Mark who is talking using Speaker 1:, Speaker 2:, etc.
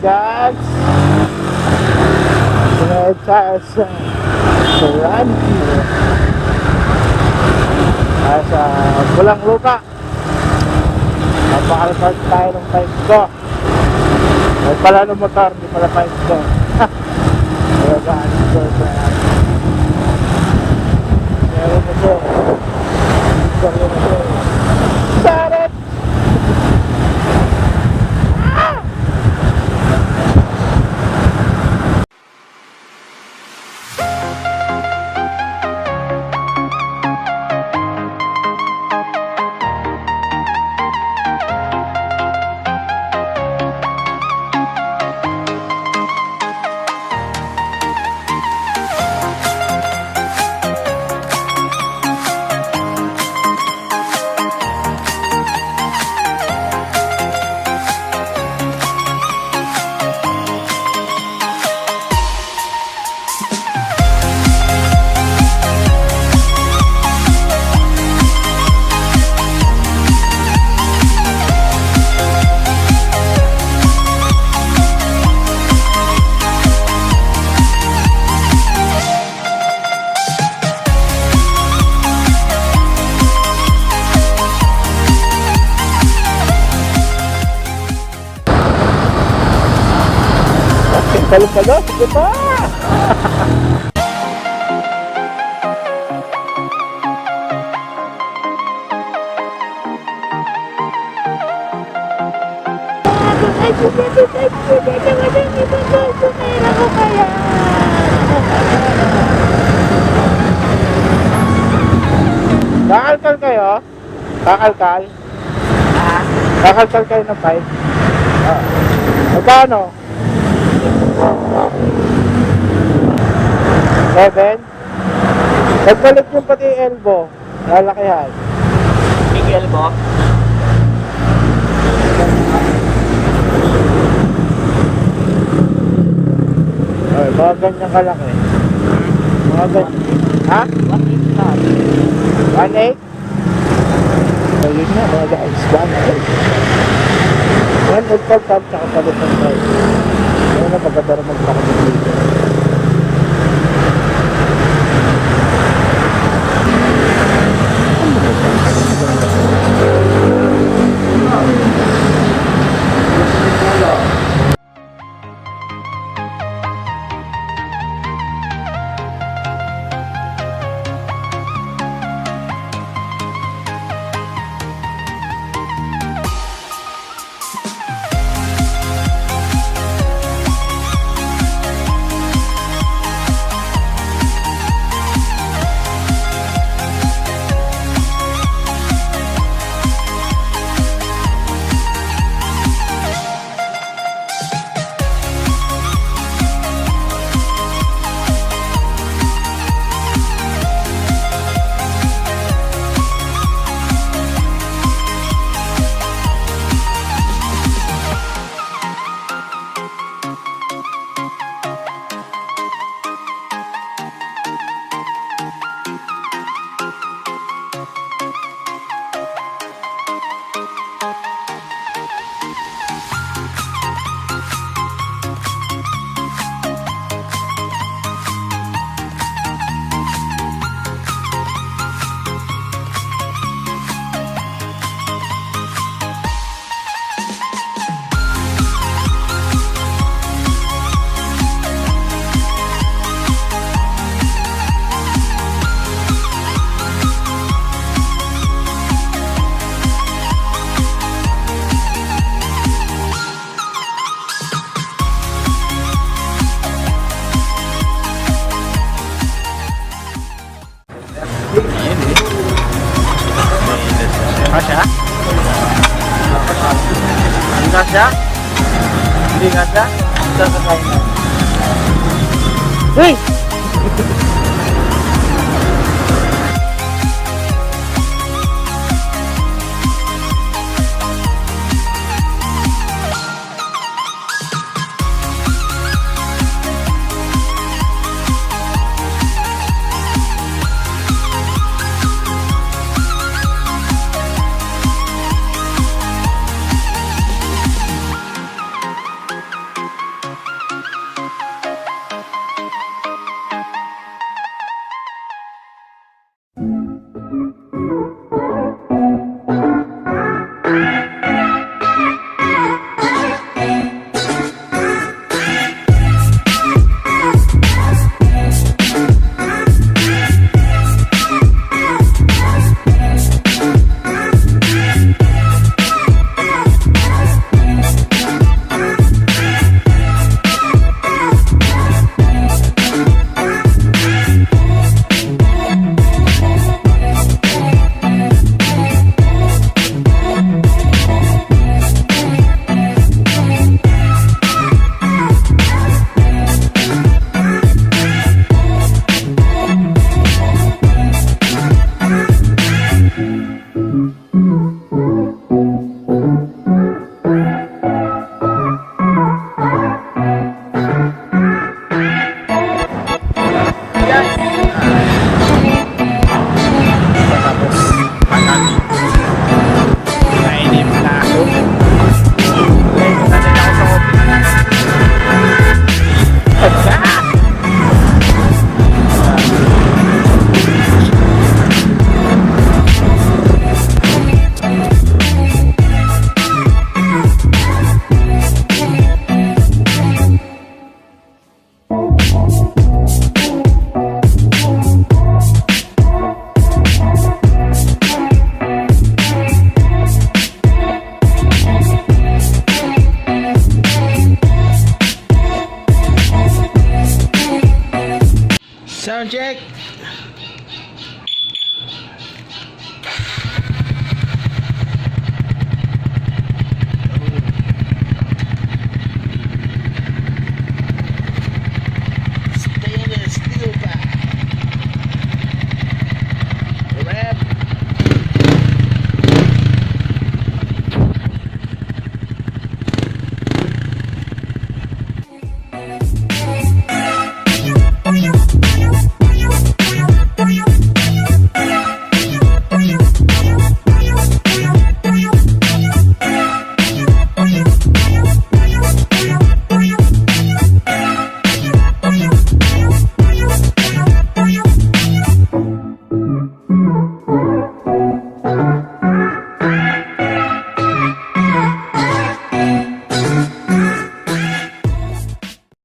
Speaker 1: guys. Sunod tayo sa pulang lupa. Napakalapag tayo ng 5 ko. Ay pala ng motor, di pala 5 ko. Talagaan ko sa meron mo ko. Meron mo ko. Sarap! Kalkal, sige pa! Kakalkal kayo? Kakalkal? Kakalkal kayo ng 5? Magkano? 7? Nagpalit yung pati elbow. Lalakihan.
Speaker 2: Big elbow?
Speaker 1: Ay, mga ganyan kalaki. Mga ganyan. Ha?
Speaker 2: 1.8 na.
Speaker 1: 1.8? So yun nga mga guys. 1.8. 1.8 pag tsaka palit ng 5. Ano na pagkatara magpakalit dito.
Speaker 2: Kasya? Hindi kasya? Hindi kasya? Saan ka kain na?
Speaker 1: Uy!
Speaker 3: check.